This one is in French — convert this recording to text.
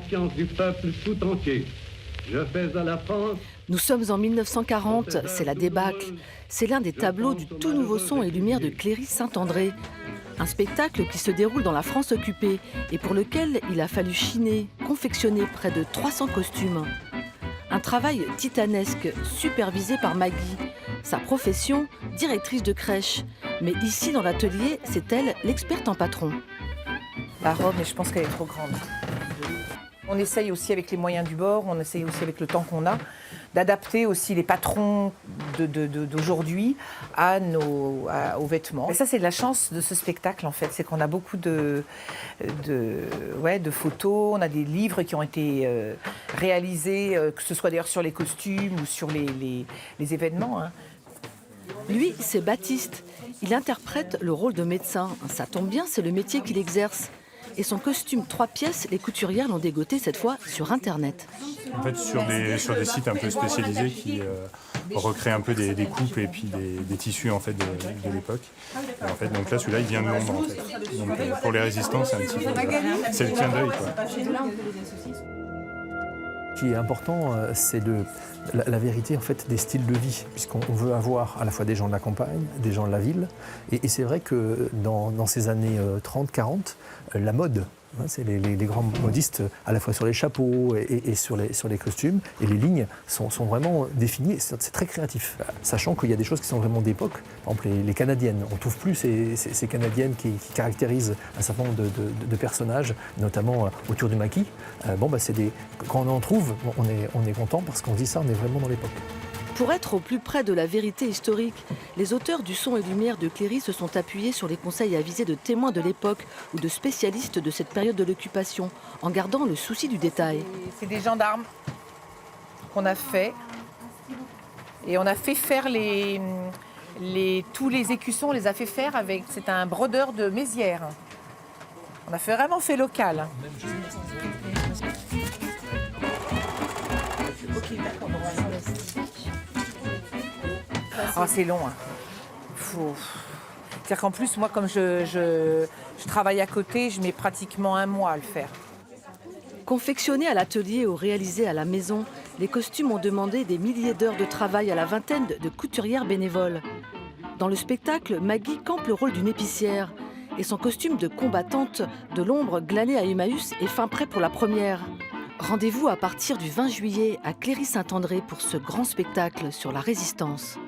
conscience du peuple tout entier. Je fais à la France... Nous sommes en 1940, c'est la débâcle. C'est l'un des tableaux du tout nouveau son et lumière de Cléry-Saint-André. Un spectacle qui se déroule dans la France occupée et pour lequel il a fallu chiner, confectionner près de 300 costumes. Un travail titanesque, supervisé par Maggie. Sa profession, directrice de crèche. Mais ici, dans l'atelier, c'est elle l'experte en patron. La robe, mais je pense qu'elle est trop grande. On essaye aussi avec les moyens du bord, on essaye aussi avec le temps qu'on a, d'adapter aussi les patrons d'aujourd'hui aux vêtements. Et ça, c'est de la chance de ce spectacle, en fait. C'est qu'on a beaucoup de photos, on a des livres qui ont été réalisés, que ce soit d'ailleurs sur les costumes ou sur les événements. Hein. Lui, c'est Baptiste. Il interprète le rôle de médecin. Ça tombe bien, c'est le métier qu'il exerce. Et son costume 3 pièces, les couturières l'ont dégoté cette fois sur Internet. En fait, sur des sites un peu spécialisés qui recréent un peu des coupes et puis des tissus en fait de l'époque. En fait, donc là, celui-là, il vient de Londres. En fait. Donc pour les résistants, c'est un petit peu, c'est le clin d'œil, quoi. Ce qui est important, c'est la vérité en fait, des styles de vie, puisqu'on veut avoir à la fois des gens de la campagne, des gens de la ville. Et c'est vrai que dans ces années 30-40, la mode, hein, c'est les grands modistes, à la fois sur les chapeaux et sur les costumes, et les lignes sont vraiment définies, c'est très créatif. Sachant qu'il y a des choses qui sont vraiment d'époque, par exemple les Canadiennes. On ne trouve plus ces Canadiennes qui caractérisent un certain nombre de personnages, notamment autour du maquis. Quand on en trouve, on est content parce qu'on dit ça, on est vraiment dans l'époque. Pour être au plus près de la vérité historique, les auteurs du son et lumière de Cléry se sont appuyés sur les conseils avisés de témoins de l'époque ou de spécialistes de cette période de l'occupation, en gardant le souci du détail. C'est des gendarmes qu'on a fait. Et on a fait faire tous les écussons, on les a fait faire avec... C'est un brodeur de Mézières. On a vraiment fait local. Oh, c'est long. Hein. C'est-à-dire qu'en plus, moi, comme je travaille à côté, je mets pratiquement 1 mois à le faire. Confectionnés à l'atelier ou réalisés à la maison, les costumes ont demandé des milliers d'heures de travail à la vingtaine de couturières bénévoles. Dans le spectacle, Maggie campe le rôle d'une épicière et son costume de combattante de l'ombre glanée à Emmaüs est fin prêt pour la première. Rendez-vous à partir du 20 juillet à Cléry-Saint-André pour ce grand spectacle sur la Résistance.